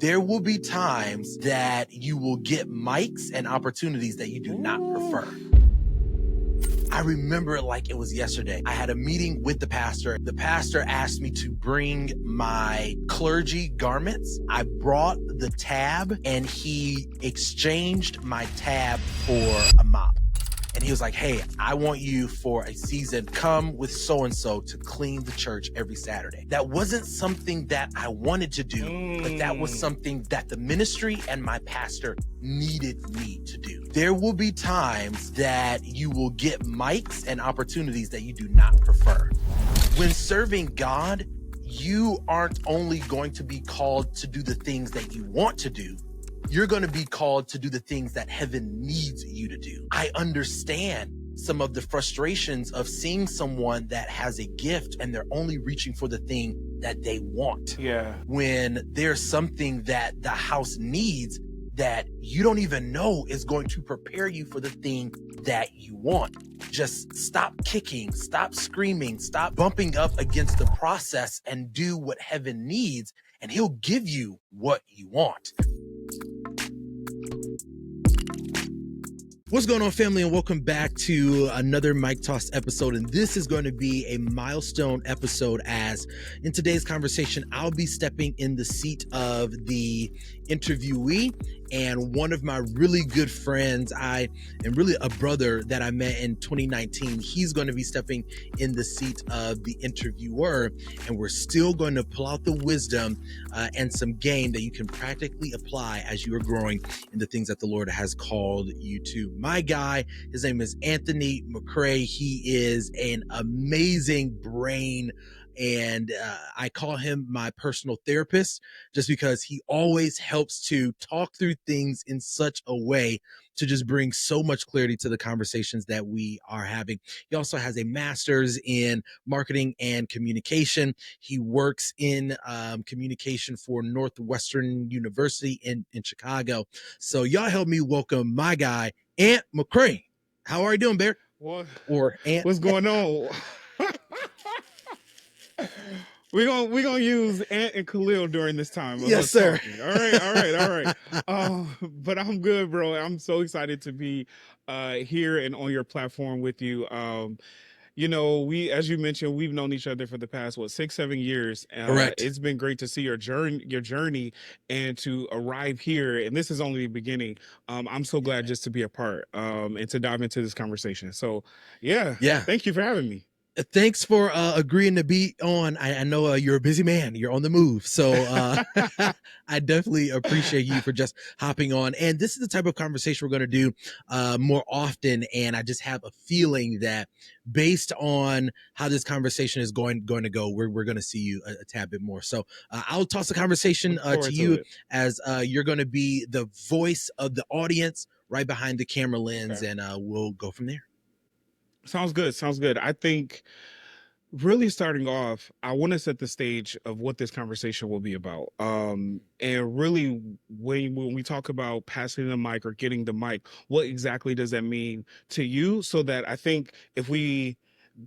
There will be times that you will get mics and opportunities that you do not prefer. I remember it like it was yesterday. I had a meeting with the pastor. The pastor asked me to bring my clergy garments. I brought the tab and he exchanged my tab for a mop. And he was like, hey, I want you for a season, come with so-and-so to clean the church every Saturday. That wasn't something that I wanted to do, but that was something that the ministry and my pastor needed me to do. There will be times that you will get mics and opportunities that you do not prefer. When serving God, you aren't only going to be called to do the things that you want to do, you're going to be called to do the things that heaven needs you to do. I understand some of the frustrations of seeing someone that has a gift and they're only reaching for the thing that they want. Yeah. When there's something that the house needs that you don't even know is going to prepare you for the thing that you want. Just stop kicking, stop screaming, stop bumping up against the process and do what heaven needs, and he'll give you what you want. What's going on, family, and welcome back to another MicToss episode. And this is going to be a milestone episode, as in today's conversation, I'll be stepping in the seat of the interviewee. And one of my really good friends, and really a brother that I met in 2019, he's going to be stepping in the seat of the interviewer. And we're still going to pull out the wisdom and some game that you can practically apply as you are growing in the things that the Lord has called you to. My guy, his name is Anthony McCray. He is an amazing brain, and I call him my personal therapist just because he always helps to talk through things in such a way to just bring so much clarity to the conversations that we are having. He also has a master's in marketing and communication. He works in communication for Northwestern University in Chicago. So y'all help me welcome my guy, Ant McCray. How are you doing, Bear? What? Or Ant? What's going on? We're gonna use Ant and Khalil during this time. Yes, sir. Talking. All right. But I'm good, bro. I'm so excited to be here and on your platform with you. You know, we, as you mentioned, we've known each other for the past 6-7 years. Correct. It's been great to see your journey, and to arrive here. And this is only the beginning. I'm so glad just to be a part and to dive into this conversation. So, yeah. Thank you for having me. Thanks for agreeing to be on. I know you're a busy man. You're on the move. So I definitely appreciate you for just hopping on. And this is the type of conversation we're going to do more often. And I just have a feeling that based on how this conversation is going to go, we're going to see you a tad bit more. So I'll toss the conversation to you as you're going to be the voice of the audience right behind the camera lens. Okay. And we'll go from there. Sounds good. I think really starting off, I want to set the stage of what this conversation will be about. And really, when we talk about passing the mic or getting the mic, what exactly does that mean to you? So that I think if we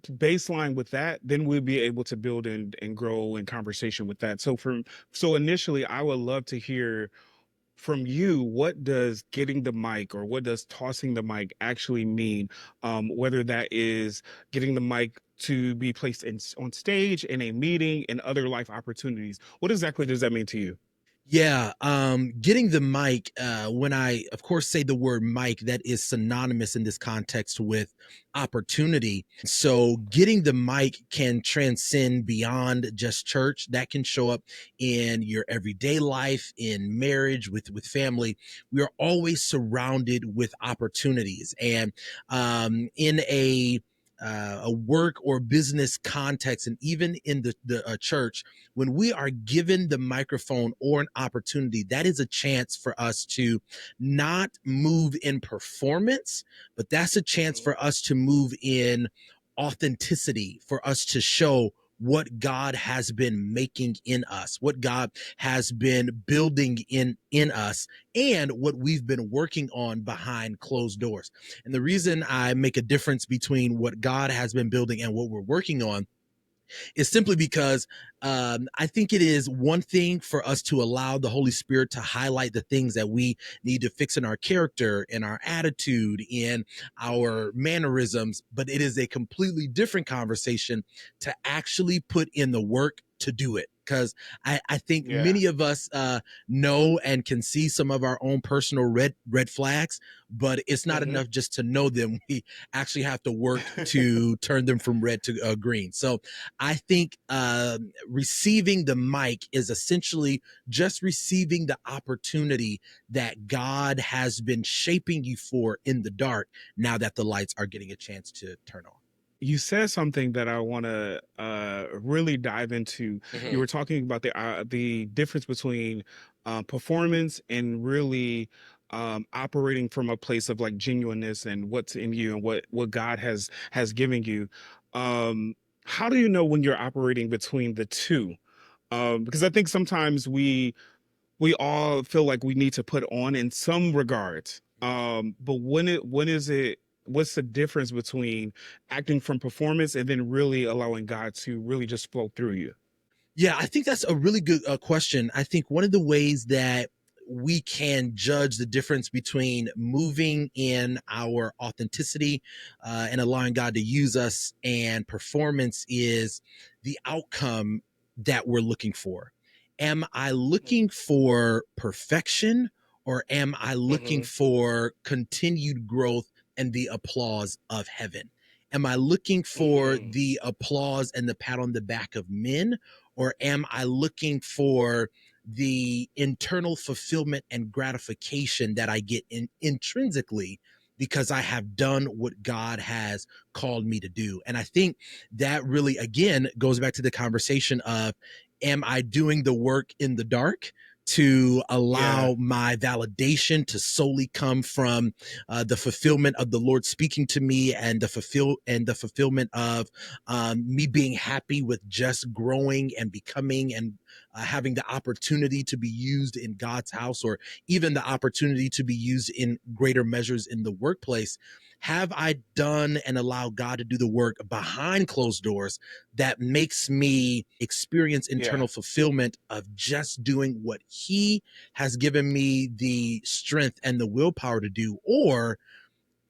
baseline with that, then we'll be able to build and grow in conversation with that. So initially, I would love to hear from you, what does getting the mic or what does tossing the mic actually mean? Whether that is getting the mic to be placed on stage, in a meeting, and other life opportunities. What exactly does that mean to you? Yeah, getting the mic, when I, of course, say the word mic, that is synonymous in this context with opportunity. So getting the mic can transcend beyond just church. That can show up in your everyday life, in marriage, with family. We are always surrounded with opportunities. And in a work or business context, and even in the church, when we are given the microphone or an opportunity, that is a chance for us to not move in performance, but that's a chance for us to move in authenticity, for us to show what God has been making in us, what God has been building in us, and what we've been working on behind closed doors. And the reason I make a difference between what God has been building and what we're working on is simply because I think it is one thing for us to allow the Holy Spirit to highlight the things that we need to fix in our character, in our attitude, in our mannerisms, but it is a completely different conversation to actually put in the work to do it. Because I think Yeah. many of us know and can see some of our own personal red flags, but it's not Hmm. enough just to know them. We actually have to work to turn them from red to green. So I think receiving the mic is essentially just receiving the opportunity that God has been shaping you for in the dark, now that the lights are getting a chance to turn on. You said something that I want to really dive into. You Mm-hmm. were talking about the difference between performance and really operating from a place of like genuineness and what's in you and what God has given you. Um, how do you know when you're operating between the two? Because I think sometimes we all feel like we need to put on in some regards. But when is it, what's the difference between acting from performance and then really allowing God to really just flow through you? Yeah, I think that's a really good question. I think one of the ways that we can judge the difference between moving in our authenticity and allowing God to use us and performance is the outcome that we're looking for. Am I looking for perfection, or am I looking Mm-hmm. for continued growth and the applause of heaven? Am I looking for Mm. the applause and the pat on the back of men? Or am I looking for the internal fulfillment and gratification that I get intrinsically because I have done what God has called me to do? And I think that really, again, goes back to the conversation of, am I doing the work in the dark to Yeah. allow my validation to solely come from the fulfillment of the Lord speaking to me, and the fulfillment of me being happy with just growing and becoming and having the opportunity to be used in God's house, or even the opportunity to be used in greater measures in the workplace? Have I done and allowed God to do the work behind closed doors that makes me experience Yeah. internal fulfillment of just doing what He has given me the strength and the willpower to do? Or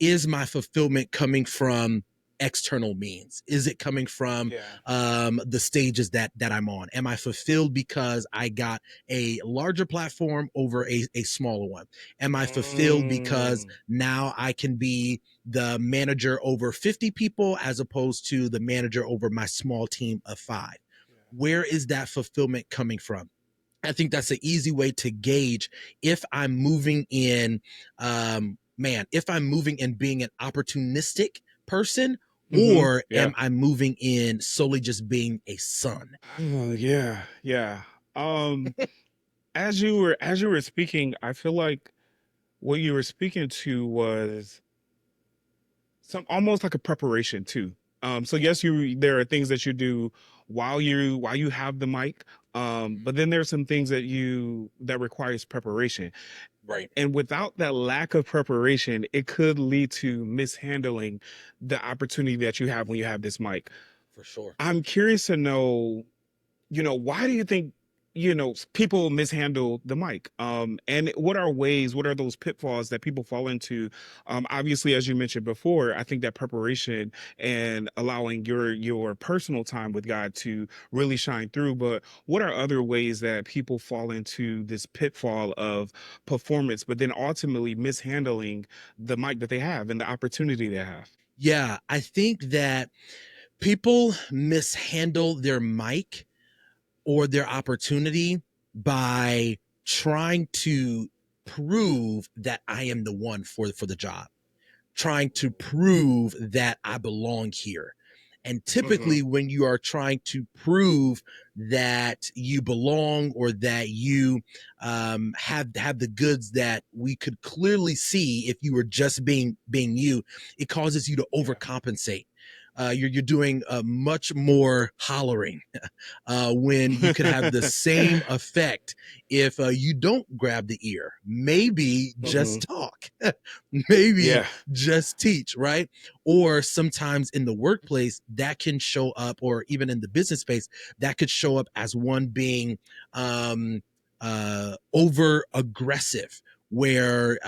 is my fulfillment coming from external means? Is it coming from Yeah. the stages that I'm on? Am I fulfilled because I got a larger platform over a smaller one? Am I fulfilled because Mm. now I can be the manager over 50 people as opposed to the manager over my small team of 5? Where is that fulfillment coming from? I think that's an easy way to gauge if I'm moving in, if I'm moving in being an opportunistic person, Mm-hmm. or Yeah. am I moving in solely just being a son? Oh, yeah. Yeah. Um, as you were speaking, I feel like what you were speaking to was some almost like a preparation too. So Yeah. yes, there are things that you do while you have the mic. But then there's some things that requires preparation. Right. And without that lack of preparation, it could lead to mishandling the opportunity that you have when you have this mic. For sure. I'm curious to know, why do you think, people mishandle the mic? And what are those pitfalls that people fall into? Obviously, as you mentioned before, I think that preparation and allowing your personal time with God to really shine through. But what are other ways that people fall into this pitfall of performance, but then ultimately mishandling the mic that they have and the opportunity they have? Yeah, I think that people mishandle their mic or their opportunity by trying to prove that I am the one for the job, trying to prove that I belong here. And Hmm. typically, when you are trying to prove that you belong, or that you have the goods that we could clearly see if you were just being you, it causes you to Yeah. overcompensate. you're doing much more hollering when you could have the same effect if you don't grab the ear. Maybe just talk, maybe Yeah. just teach, right? Or sometimes in the workplace, that can show up, or even in the business space, that could show up as one being over aggressive, where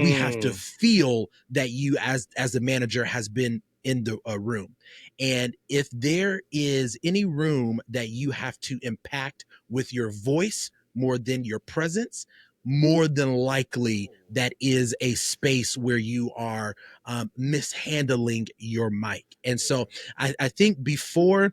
we have to feel that you as a manager has been in the room. And if there is any room that you have to impact with your voice more than your presence, more than likely that is a space where you are mishandling your mic. And so I think before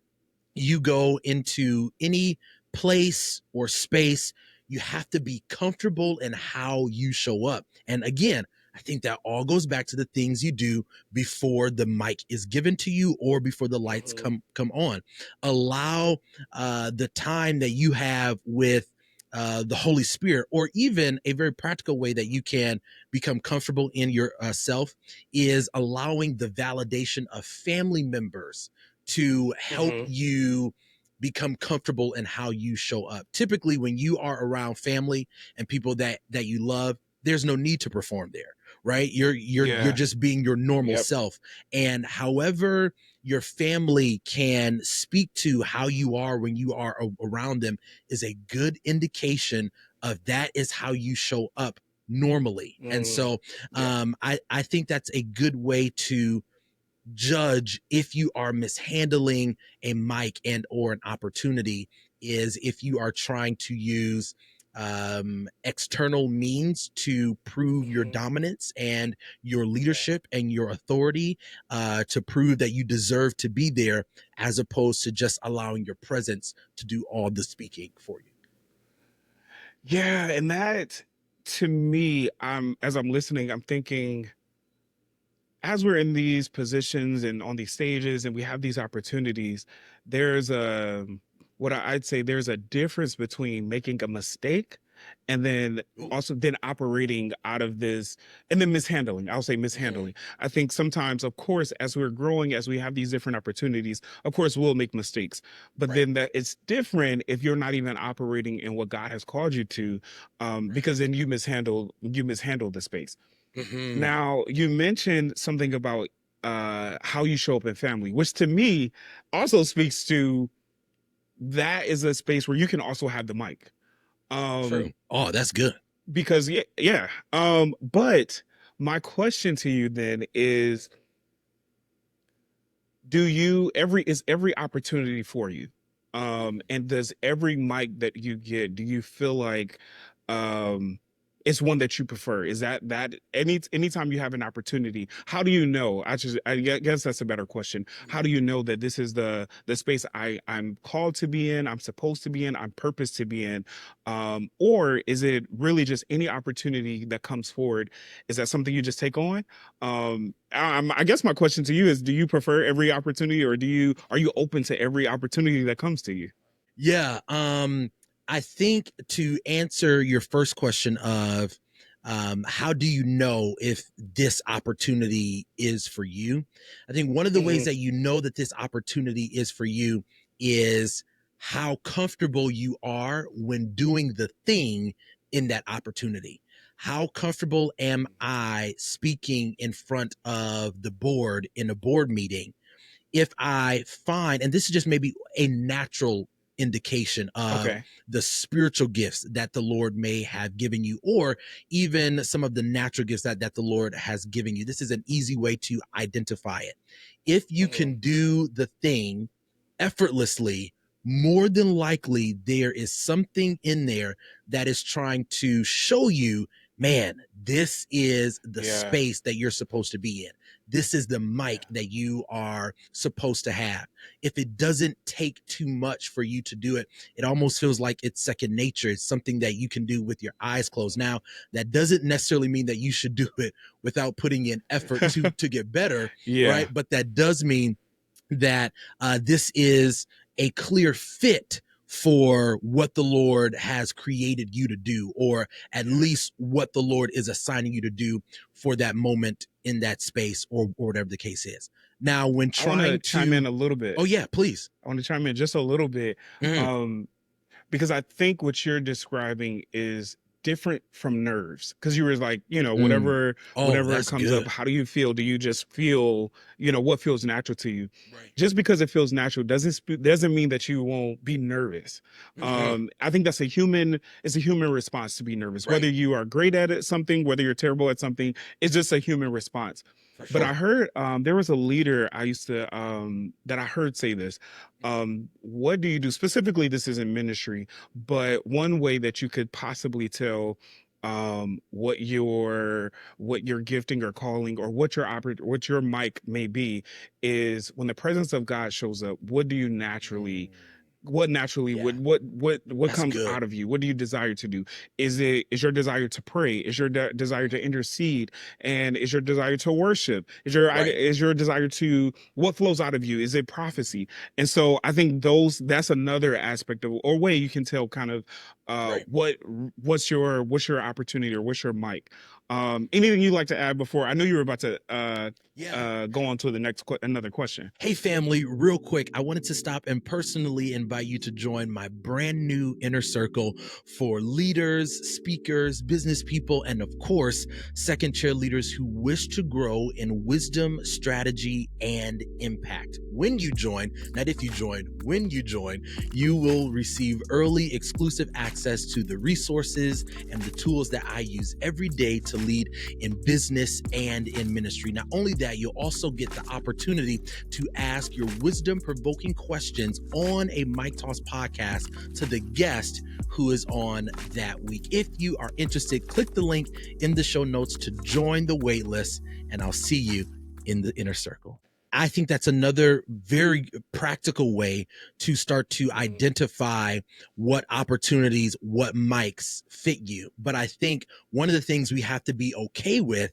you go into any place or space, you have to be comfortable in how you show up. And again, I think that all goes back to the things you do before the mic is given to you or before the lights come on. Allow the time that you have with the Holy Spirit, or even a very practical way that you can become comfortable in yourself is allowing the validation of family members to help you become comfortable in how you show up. Typically, when you are around family and people that you love, there's no need to perform there, right? You're just being your normal self. And however your family can speak to how you are when you are around them is a good indication of that is how you show up normally. And so I think that's a good way to judge if you are mishandling a mic and or an opportunity, is if you are trying to use external means to prove your dominance and your leadership and your authority, to prove that you deserve to be there, as opposed to just allowing your presence to do all the speaking for you. Yeah, and that, to me, as I'm listening, I'm thinking, as we're in these positions and on these stages and we have these opportunities, there's a I'd say there's a difference between making a mistake and then also then operating out of this, and then mishandling. I'll say mishandling. I think sometimes, of course, as we're growing, as we have these different opportunities, of course we'll make mistakes, but then that it's different if you're not even operating in what God has called you to, because then you mishandle the space. Now, you mentioned something about how you show up in family, which to me also speaks to, that is a space where you can also have the mic. True. Oh, that's good. Because but my question to you then is, is every opportunity for you? And does every mic that you get, do you feel like um it's one that you prefer? Is that anytime you have an opportunity, how do you know? I guess that's a better question. How do you know that this is the space I'm called to be in, I'm supposed to be in, I'm purposed to be in? Or is it really just any opportunity that comes forward? Is that something you just take on? I guess my question to you is, do you prefer every opportunity, or are you open to every opportunity that comes to you? Yeah. I think to answer your first question of how do you know if this opportunity is for you? I think one of the ways that you know that this opportunity is for you is how comfortable you are when doing the thing in that opportunity. How comfortable am I speaking in front of the board in a board meeting? If I find, and this is just maybe a natural indication of Okay. the spiritual gifts that the Lord may have given you, or even some of the natural gifts that the Lord has given you. This is an easy way to identify it. If you can do the thing effortlessly, more than likely there is something in there that is trying to show you, man, this is the space that you're supposed to be in. This is the mic that you are supposed to have. If it doesn't take too much for you to do it, it almost feels like it's second nature. It's something that you can do with your eyes closed. Now, that doesn't necessarily mean that you should do it without putting in effort to get better, Yeah. right? But that does mean that this is a clear fit for what the Lord has created you to do, or at least what the Lord is assigning you to do for that moment in that space, or whatever the case is. Now, when I want to trying chime in to, a little bit. oh yeah, please. I want to chime in just a little bit. Mhm. Because I think what you're describing is different from nerves. Because you were like, Mm. Oh, whatever that's comes up, good. how do you feel? Do you just feel, what feels natural to you? Right. Just because it feels natural doesn't mean that you won't be nervous. Hmm. I think it's a human response to be nervous. Right. Whether you are great at it, something, whether you're terrible at something, it's just a human response. For But I sure. heard there was a leader I used to that I heard say this. What do you do specifically? This is in ministry, but one way that you could possibly tell what your gifting or calling or what your mic may be is when the presence of God shows up. Mm. What naturally Yeah, what that's comes good. out of you? What do you desire to do? Is your desire to pray? Is your desire to intercede? And is your desire to worship? Right. Is your desire to what flows out of you? Is it prophecy? And so I think that's another aspect of or way you can tell kind of Right. what's your opportunity or what's your mic. Anything you'd like to add before? I know you were about to Yeah. go on to the another question. Hey, family, real quick, I wanted to stop and personally invite you to join my brand new inner circle for leaders, speakers, business people, and of course, second chair leaders who wish to grow in wisdom, strategy, and impact. When you join, not if you join, when you join, you will receive early exclusive access to the resources and the tools that I use every day to lead in business and in ministry. Not only that, you'll also get the opportunity to ask your wisdom provoking questions on a MicToss podcast to the guest who is on that week. If you are interested, click the link in the show notes to join the waitlist, and I'll see you in the inner circle. I think that's another very practical way to start to identify what opportunities, what mics fit you. But I think one of the things we have to be okay with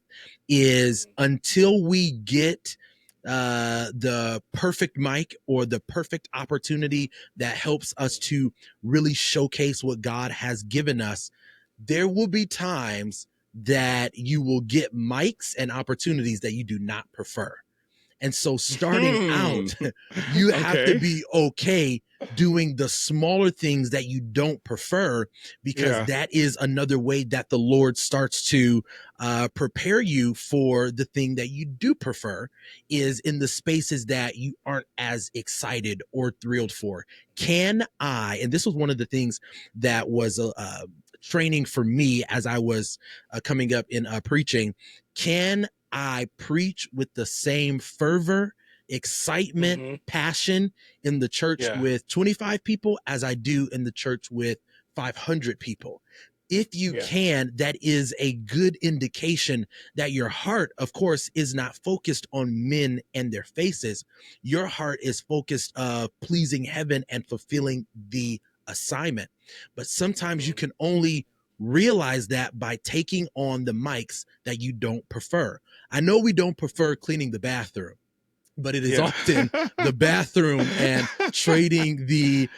is until we get the perfect mic or the perfect opportunity that helps us to really showcase what God has given us, there will be times that you will get mics and opportunities that you do not prefer. And so starting Hmm. out, you have to Okay. be okay doing the smaller things that you don't prefer, because Yeah. that is another way that the Lord starts to prepare you for the thing that you do prefer, is in the spaces that you aren't as excited or thrilled for. And this was one of the things that was training for me as I was coming up in preaching, can I preach with the same fervor, excitement, Hmm. passion in the church Yeah. with 25 people as I do in the church with 500 people? If you Yeah. can, that is a good indication that your heart, of course, is not focused on men and their faces. Your heart is focused pleasing heaven and fulfilling the assignment. But sometimes you Mhm. can only realize that by taking on the mics that you don't prefer. I know we don't prefer cleaning the bathroom, but it is Yeah. often the bathroom and trading the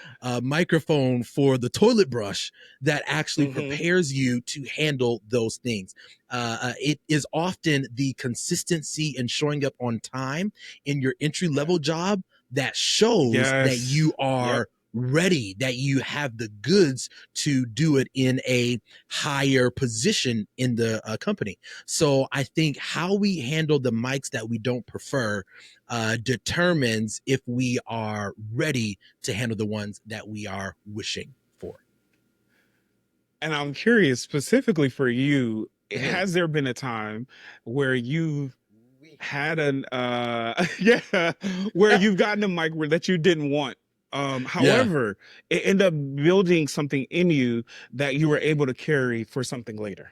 microphone for the toilet brush that actually Hmm. prepares you to handle those things. It is often the consistency and showing up on time in your entry Yeah. level job that shows that Yes. you Yep. are ready, that you have the goods to do it in a higher position in the company. So I think how we handle the mics that we don't prefer determines if we are ready to handle the ones that we are wishing for. And I'm curious, specifically for you, Mhm. has there been a time where you've had an yeah, where you've gotten a mic where that you didn't want? Yeah. However, it ended up building something in you that you were able to carry for something later.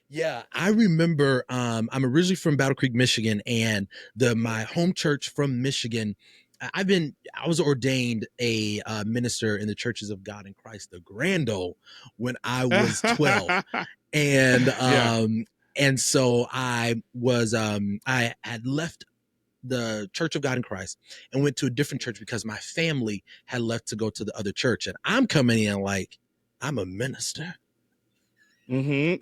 Yeah, I remember I'm originally from Battle Creek, Michigan, and the Mhm. my home church from Michigan. I was ordained a minister in the Churches of God in Christ, the Grand Ole, when I was 12. And Yeah. um and so I had left the Church of God in Christ and went to a different church because my family had left to go to the other church. And I'm coming in like, I'm a minister. Yep.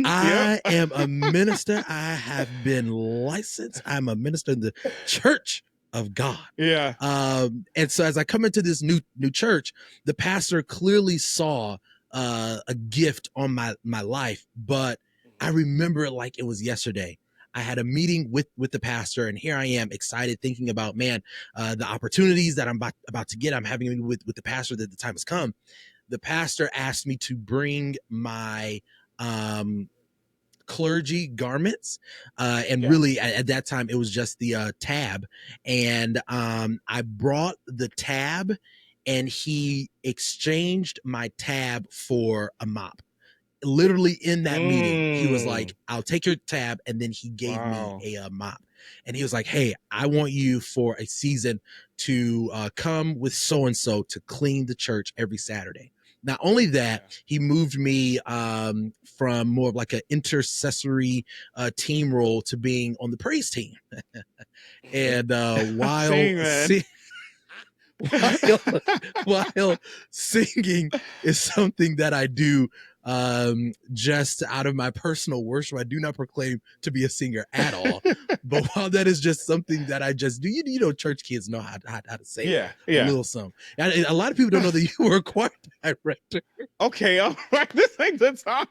I am a minister. I have been licensed. I'm a minister in the Church of God. Yeah. And so as I come into this new church, the pastor clearly saw a gift on my life, but I remember it like it was yesterday. I had a meeting with the pastor, and here I am excited, thinking about, man, the opportunities that I'm about to get. I'm having a meeting with the pastor that the time has come. The pastor asked me to bring my clergy garments, and really at that time it was just the tab, and I brought the tab, and he exchanged my tab for a mop. Literally in that meeting, he was like, I'll take your tab, and then he gave me a mop, and he was like, hey, I want you for a season to come with so and so to clean the church every Saturday. Not only that, he moved me from more of like an intercessory team role to being on the praise team. And while singing is something that I do just out of my personal worship, I do not proclaim to be a singer at all. But while that is just something that I just do, you know, church kids know how to sing a little something. And a lot of people don't know that you were a choir director. Okay, all right, this ain't the time.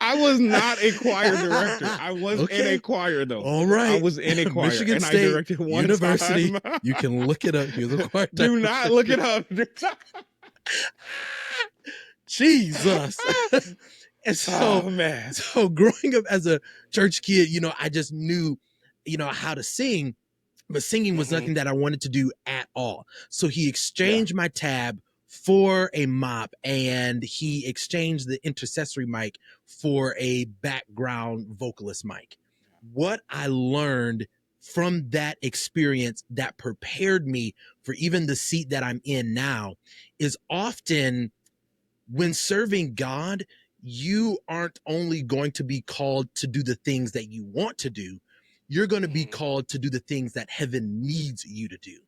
I was not a choir director. I was in a choir though. All right. I was in a choir. Michigan and State I directed one University. time. You can look it up. He was a choir director. Do not look it up. Jesus. And so growing up as a church kid, you know, I just knew, you know, how to sing, but singing was nothing that I wanted to do at all. So he exchanged my tab for a mop, and he exchanged the intercessory mic for a background vocalist mic. What I learned from that experience that prepared me for even the seat that I'm in now is often when serving God, you aren't only going to be called to do the things that you want to do, you're going to be called to do the things that heaven needs you to do.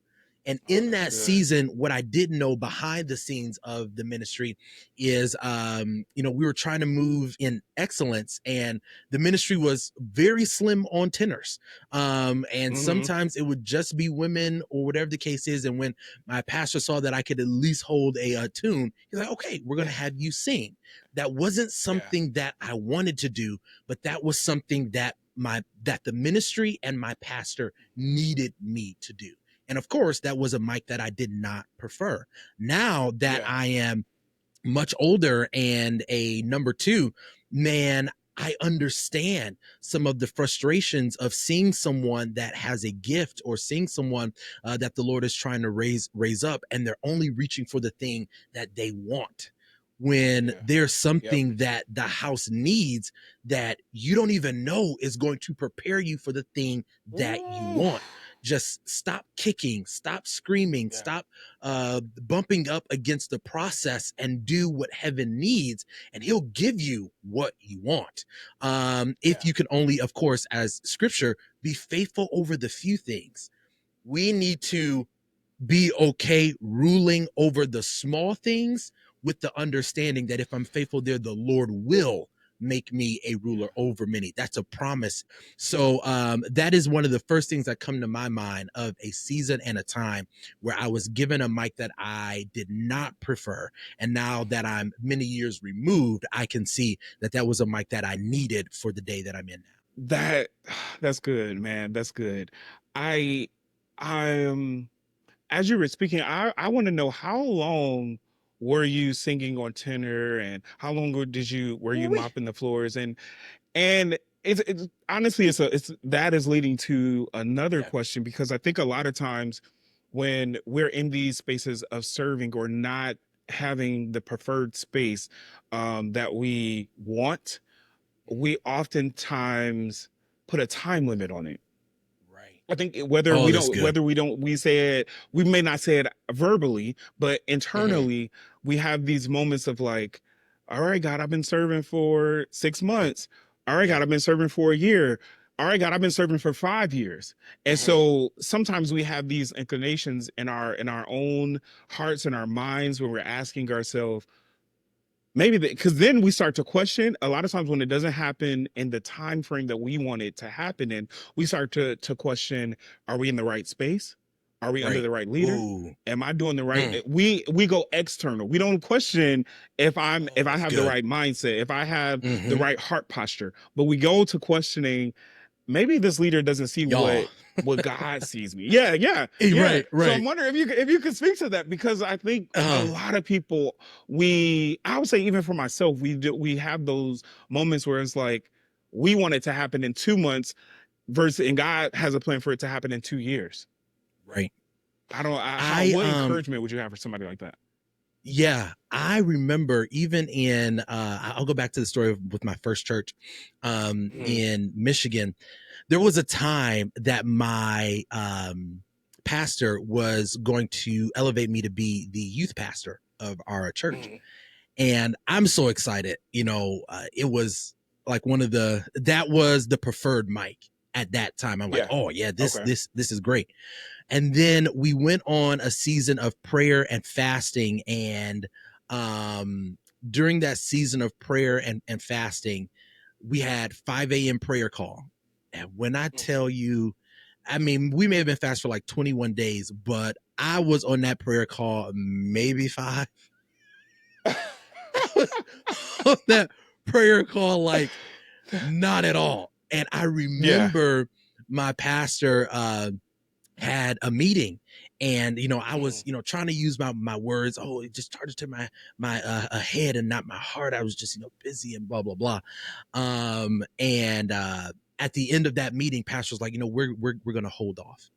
And in that season, what I didn't know behind the scenes of the ministry is, you know, we were trying to move in excellence, and the ministry was very slim on tenors. And sometimes it would just be women or whatever the case is. And when my pastor saw that I could at least hold a tune, he's like, okay, we're going to have you sing. That wasn't something that I wanted to do, but that was something that the ministry and my pastor needed me to do. And of course, that was a mic that I did not prefer. Now that I am much older and a number two, man, I understand some of the frustrations of seeing someone that has a gift, or seeing someone that the Lord is trying to raise up, and they're only reaching for the thing that they want, when there's something that the house needs that you don't even know is going to prepare you for the thing that you want. Just stop kicking, stop screaming, stop bumping up against the process, and do what heaven needs, and he'll give you what you want. If you can only, of course, as scripture, be faithful over the few things. We need to be okay ruling over the small things, with the understanding that if I'm faithful there, the Lord will make me a ruler over many. That's a promise. So that is one of the first things that come to my mind of a season and a time where I was given a mic that I did not prefer. And now that I'm many years removed, I can see that that was a mic that I needed for the day that I'm in now. That's good, man. That's good. I as you were speaking, I want to know, how long were you singing on tenor, and how long were you mopping the floors? And it's honestly, it's that is leading to another question, because I think a lot of times when we're in these spaces of serving, or not having the preferred space that we want, we oftentimes put a time limit on it. I think whether we say it, we may not say it verbally, but internally we have these moments of like, all right, God, I've been serving for 6 months. All right, God, I've been serving for a year. all right, God, I've been serving for 5 years. And so sometimes we have these inclinations in our own hearts and our minds when we're asking ourselves, maybe because then we start to question a lot of times when it doesn't happen in the time frame that we want it to happen in, we start to question, are we in the right space? Are we under Right. the right leader? Ooh. Am I doing the right? Mm. We go external. We don't question if Oh, I that's have the good. right mindset, if I have the Mm-hmm. right heart posture. But we go to questioning, maybe this leader doesn't see Y'all. what God sees me. Yeah, yeah, yeah. Right, So I'm right. wondering if you could speak to that, because I think a Uh, lot of people, I would say even for myself, we have those moments where it's like we want it to happen in 2 months versus, and God has a plan for it to happen in 2 years. right. How, I what encouragement would you have for somebody like that? Yeah, I remember even in I'll go back to the story with my first church in Michigan. There was a time that my pastor was going to elevate me to be the youth pastor of our church. And I'm so excited. It was like that was the preferred mic at that time. I'm like, Yeah. oh yeah, this Okay. this this is great. And then we went on a season of prayer and fasting. And during that season of prayer and fasting, we had 5 a.m. prayer call. And when I tell you, I mean, we may have been fast for like 21 days, but I was on that prayer call maybe 5. I was on that prayer call like not at all. And I Yeah. remember my pastor had a meeting, and I was trying to use my words. Oh, it just charged to my head and not my heart. I was just busy and blah blah blah. And at the end of that meeting, pastor was like, we're gonna hold off.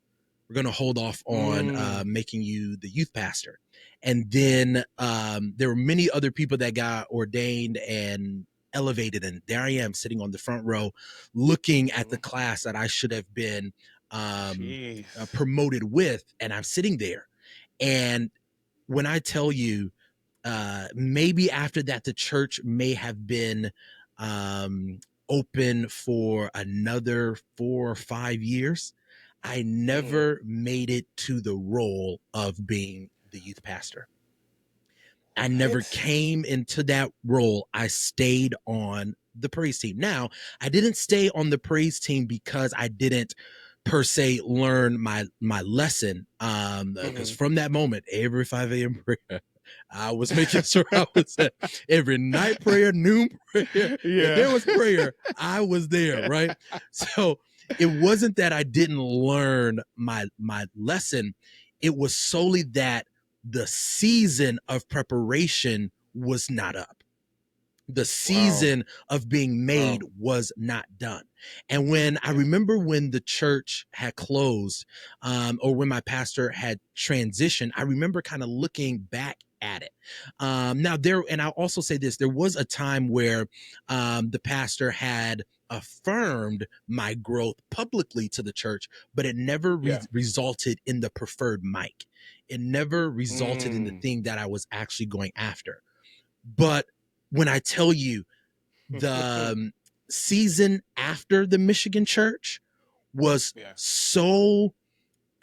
We're gonna hold off on making you the youth pastor. And then there were many other people that got ordained and elevated, and there I am sitting on the front row looking at the class that I should have been Jeez. promoted with, and I'm sitting there. And when I tell you, maybe after that, the church may have been open for another 4 or 5 years. I never made it to the role of being the youth pastor. I never What? came into that role. I stayed on the praise team. Now, I didn't stay on the praise team because I didn't per se learn my lesson. Because from that moment, every 5 a.m. prayer, I was making sure I was at every night prayer, noon prayer. If Yeah. there was prayer, I was there, right? So it wasn't that I didn't learn my lesson. It was solely that the season of preparation was not up. The Wow. season of being made Wow. was not done. And when I Yeah. remember when the church had closed, or when my pastor had transitioned, I remember kind of looking back at it. Now and I'll also say this, there was a time where the pastor had affirmed my growth publicly to the church, but it never Yeah. resulted in the preferred mic. It never resulted in the Mm. thing that I was actually going after. But when I tell you, the season after the Michigan church was Yeah. so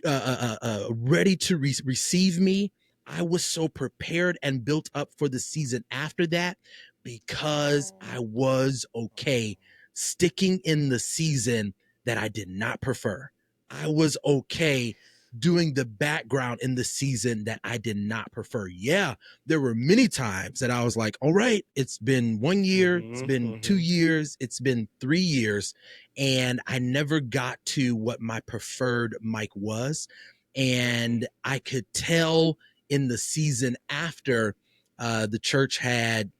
ready to receive me. I was so prepared and built up for the season after that because I was okay sticking in the season that I did not prefer. I was okay doing the background in the season that I did not prefer. Yeah, there were many times that I was like, all right, it's been 1 year, it's been 2 years, it's been 3 years, and I never got to what my preferred mic was. And I could tell in the season after the church had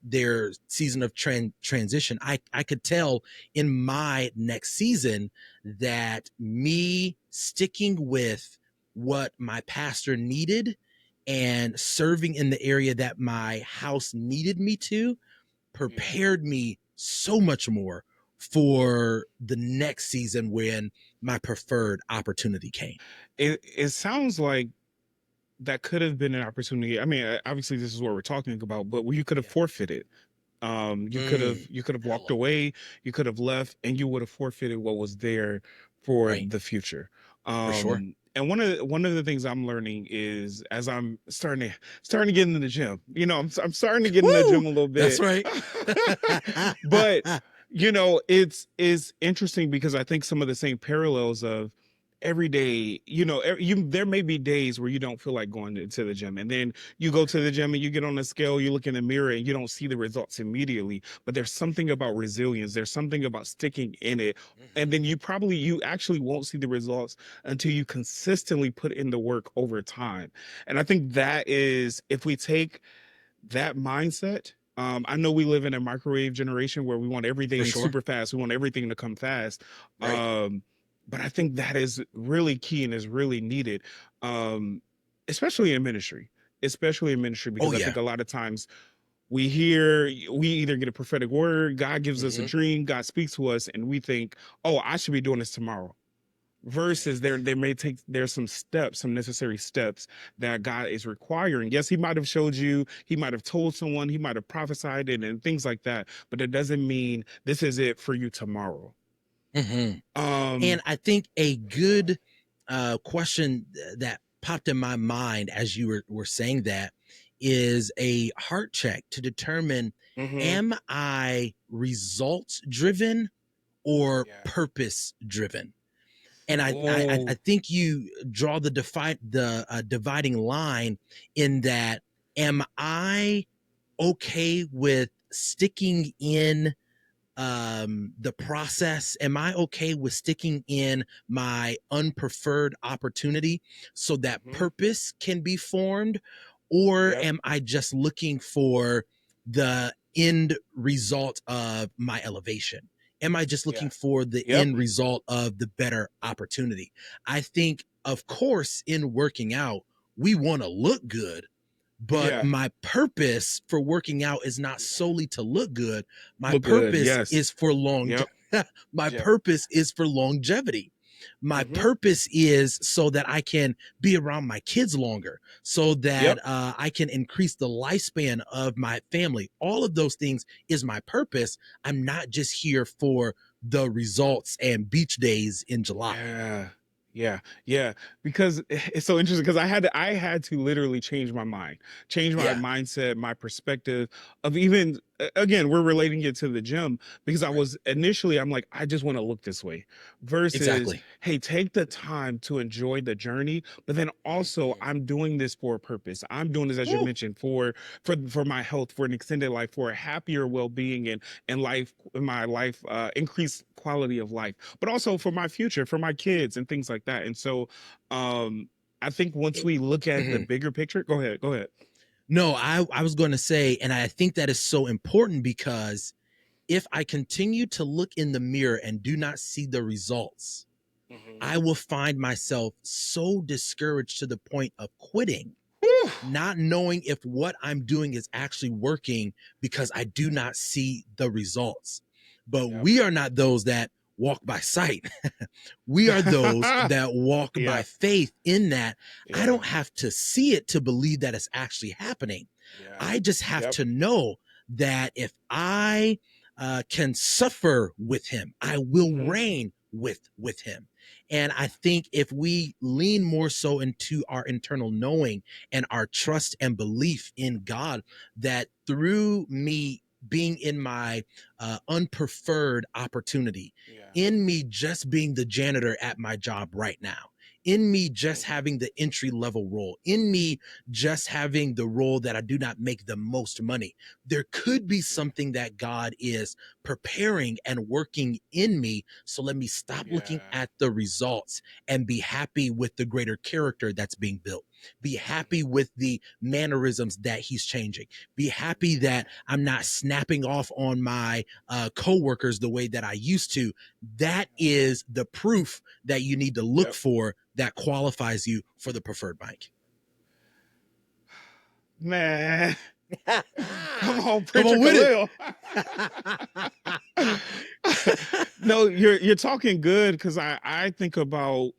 their season of transition, I could tell in my next season that me sticking with what my pastor needed and serving in the area that my house needed me to prepared me so much more for the next season when my preferred opportunity came. It sounds like that could have been an opportunity. I mean, obviously this is what we're talking about, but you could have Yeah. forfeited Mm, You could have I walked love away, you could have left, and you would have forfeited what was there for right the future. for sure. And one of the things I'm learning is as I'm starting to get into the gym. I'm starting to get in the Woo! gym a little That's bit. right. But it's interesting because I think some of the same parallels of every day, there may be days where you don't feel like going to the gym, and then you go to the gym and you get on the scale, you look in the mirror and you don't see the results immediately, but there's something about resilience, there's something about sticking in it, and Mhm. then you actually won't see the results until you consistently put in the work over time. And I think that is, if we take that mindset. I know we live in a microwave generation where we want For everything sure. super fast. We want everything to come fast. Right. Um, but I think that is really key and is really needed, um, especially in ministry, Oh because I think yeah. a lot of times we either get a prophetic word, God gives us a Hmm. dream, God speaks to us, and we think, oh, I should be doing this tomorrow, versus there's some necessary steps that God is requiring. Yes, he might have showed you, he might have told someone, he might have prophesied it and things like that, but it doesn't mean this is it for you tomorrow. Hmm. And um I think a good question that popped in my mind as you were saying that is a heart check to determine, mhm. am I results driven or Yeah. purpose driven? And I Oh. think you draw the dividing line in that. Am I okay with sticking in the process? Am I okay with sticking in my unpreferred opportunity so that Mhm. purpose can be formed? Or Yep. am I just looking for the end result of my elevation? Am I just looking Yeah. for the Yep. end result of the better opportunity? I think, of course, in working out, we want to look good, but Yeah. my purpose for working out is not solely to look good. My Look good. purpose Yes. is for Yep. my Yep. purpose is for longevity. My Mhm. purpose is so that I can be around my kids longer, so that Yep. I can increase the lifespan of my family. All of those things is my purpose. I'm not just here for the results and beach days in July. Yeah. Yeah. Yeah. Because it's so interesting, because I had to literally change my mind, change my Yeah, mindset, my perspective of, even again, we're relating it to the gym, because right. I'm like, I just want to look this way, versus, Exactly. hey, take the time to enjoy the journey, but then also Mhm. I'm doing this for a purpose. I'm doing this, as you Woo. mentioned, for my health, for an extended life, for a happier well-being, and life, my life, increased quality of life, but also for my future, for my kids and things like that. And so, I think once It- we look at the mhm. bigger picture, go ahead, go ahead. No, I was going to say, and I think that is so important because if I continue to look in the mirror and do not see the results, Mhm. I will find myself so discouraged to the point of quitting, Whew. not knowing if what I'm doing is actually working because I do not see the results. But Yep. we are not those that walk by sight. We are those that walk by Yeah. faith, in that I Yeah. don't have to see it to believe that it's actually happening. Yeah. I just have Yep. to know that if I can suffer with him, I will Mhm. reign with him. And I think if we lean more so into our internal knowing and our trust and belief in God, that through me being in my unpreferred opportunity, Yeah. in me just being the janitor at my job right now, in me just Mhm. having the entry level role, in me just having the role that I do not make the most money, there could be Yeah. something that God is preparing and working in me. So let me stop looking Yeah. at the results and be happy with the greater character that's being built. Be happy Mhm. with the mannerisms that he's changing. Be happy that I'm not snapping off on my coworkers the way that I used to. That is the proof that you need to look Yep. for that qualifies you for the preferred bank. Man, come on, Come preacher on with Khalil. No, you're talking good, because I think about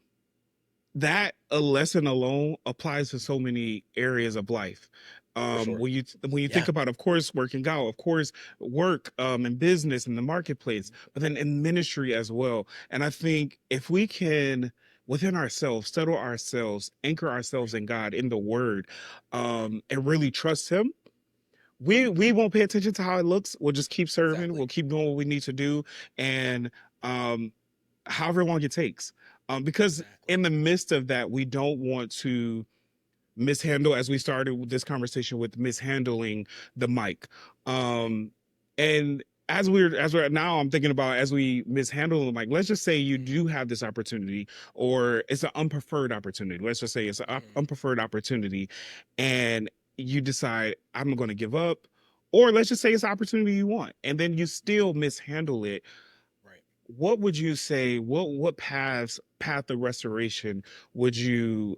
that. A lesson alone applies to so many areas of life. For sure. When you Yeah. think about, of course, working out, of course, work in business in the marketplace, but then in ministry as well. And I think if we can within ourselves settle ourselves, anchor ourselves Right. in God, in the Word, and really trust Him, we won't pay attention to how it looks. We'll just keep serving. Exactly. We'll keep doing what we need to do, and um, however long it takes. Because Exactly. in the midst of that, we don't want to mishandle, as we started this conversation with mishandling the mic. And as we're now, I'm thinking about as we mishandle the mic. Let's just say you do have this opportunity, or it's an unpreferred opportunity. Let's just say it's an Mm-hmm. unpreferred opportunity, and you decide I'm going to give up, or let's just say it's an opportunity you want, and then you still mishandle it. Right. What would you say, what path of restoration would you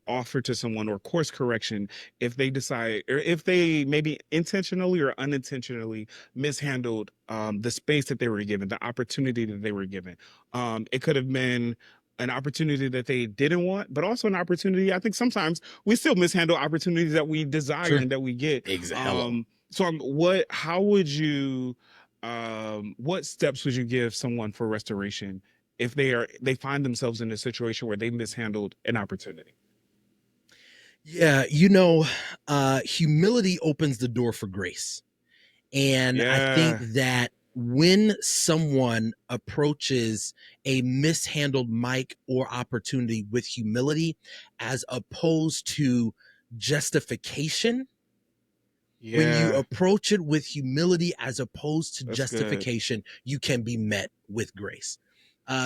offer to someone, or course correction, if they decide, or if they maybe intentionally or unintentionally mishandled the space that they were given, the opportunity that they were given? It could have been an opportunity that they didn't want, but also an opportunity. I think sometimes we still mishandle opportunities that we desire Sure. and that we get. Hello. So how would you what steps would you give someone for restoration if they find themselves in a situation where they mishandled an opportunity? Yeah, humility opens the door for grace. And I think Yeah. that when someone approaches a mishandled mic or opportunity with humility, as opposed to justification, when you Yeah. approach it with humility as opposed to That's good. justification, you can be met with grace.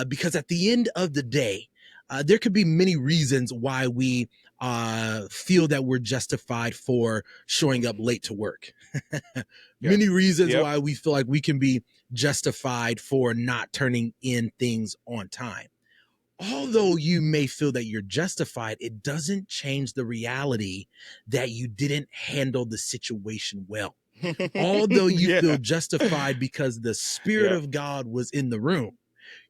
Because at the end of the day, there could be many reasons why we feel that we're justified for showing up late to work. Yep. Many reasons Yep. why we feel like we can be justified for not turning in things on time. Although you may feel that you're justified, it doesn't change the reality that you didn't handle the situation well. Although you feel Yeah. justified because the Spirit Yep. of God was in the room,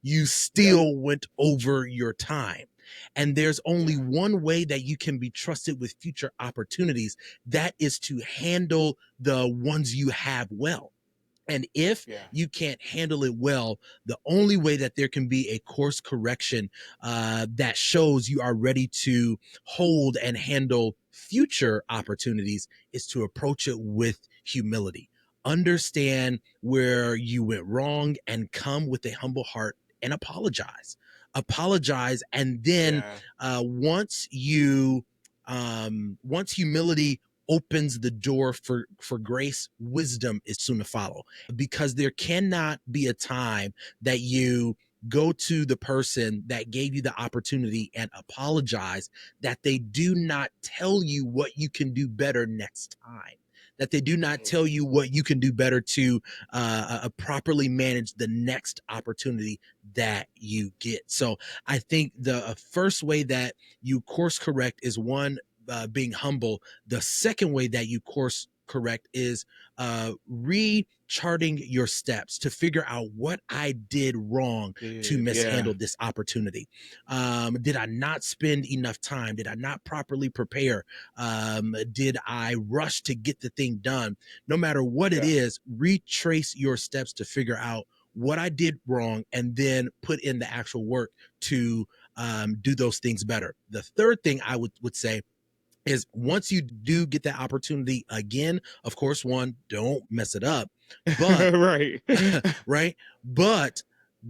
you Yep. still went over your time. And there's only Yeah. one way that you can be trusted with future opportunities, that is to handle the ones you have well. And if Yeah. you can't handle it well, the only way that there can be a course correction that shows you are ready to hold and handle future opportunities is to approach it with humility. Understand where you went wrong and come with a humble heart and apologize. Apologize, and then Yeah. once humility opens the door for grace, wisdom is soon to follow, because there cannot be a time that you go to the person that gave you the opportunity and apologize, that they do not tell you what you can do better next time, that they do not tell you what you can do better to properly manage the next opportunity that you get. So I think the first way that you course correct is one, being humble. The second way that you course correct is recharting your steps to figure out what I did wrong to Yeah. mishandle this opportunity. Did I not spend enough time? Did I not properly prepare? Did I rush to get the thing done? No matter what it Yeah. is, retrace your steps to figure out what I did wrong, and then put in the actual work to do those things better. The third thing I would say is, once you do get that opportunity again, of course, one, don't mess it up, but Right. right, but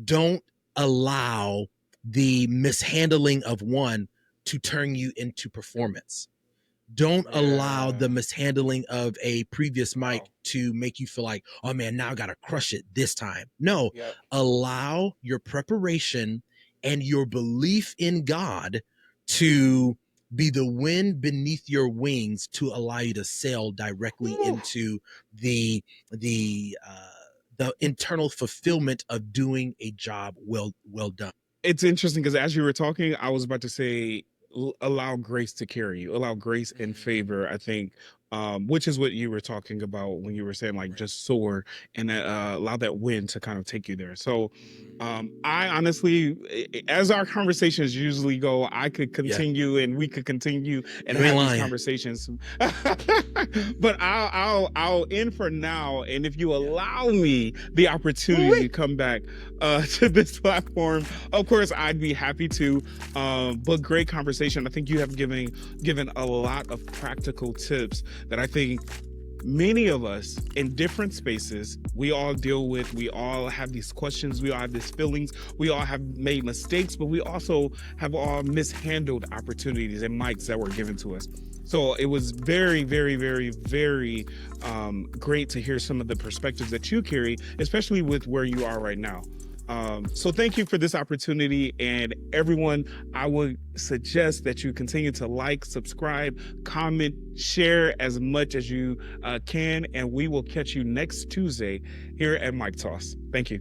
don't allow the mishandling of one to turn you into performance. Don't allow Yeah. the mishandling of a previous mic Wow. to make you feel like, oh man, now I got to crush it this time. No, Yep. allow your preparation and your belief in God to be the wind beneath your wings, to allow you to sail directly Whew. into the the uh the internal fulfillment of doing a job well done. It's interesting because as you were talking, I was about to say, allow grace to carry you, allow grace and Mm, favor. I think which is what you were talking about when you were saying like Right. just soar and allow that wind to kind of take you there. So I honestly, as our conversations usually go, I could Yeah. continue and we could continue and You ain't have these lying. conversations, but I'll end for now. And if you Yeah. allow me the opportunity to come back to this platform, of course I'd be happy to. But great conversation. I think you have given a lot of practical tips that I think many of us in different spaces we all deal with. We all have these questions, we all have these feelings, we all have made mistakes, but we also have all mishandled opportunities and mics that were given to us. So it was very, very, very, very great to hear some of the perspectives that you carry, especially with where you are right now. So thank you for this opportunity, and everyone, I would suggest that you continue to like, subscribe, comment, share as much as you can, and we will catch you next Tuesday here at MicToss. Thank you.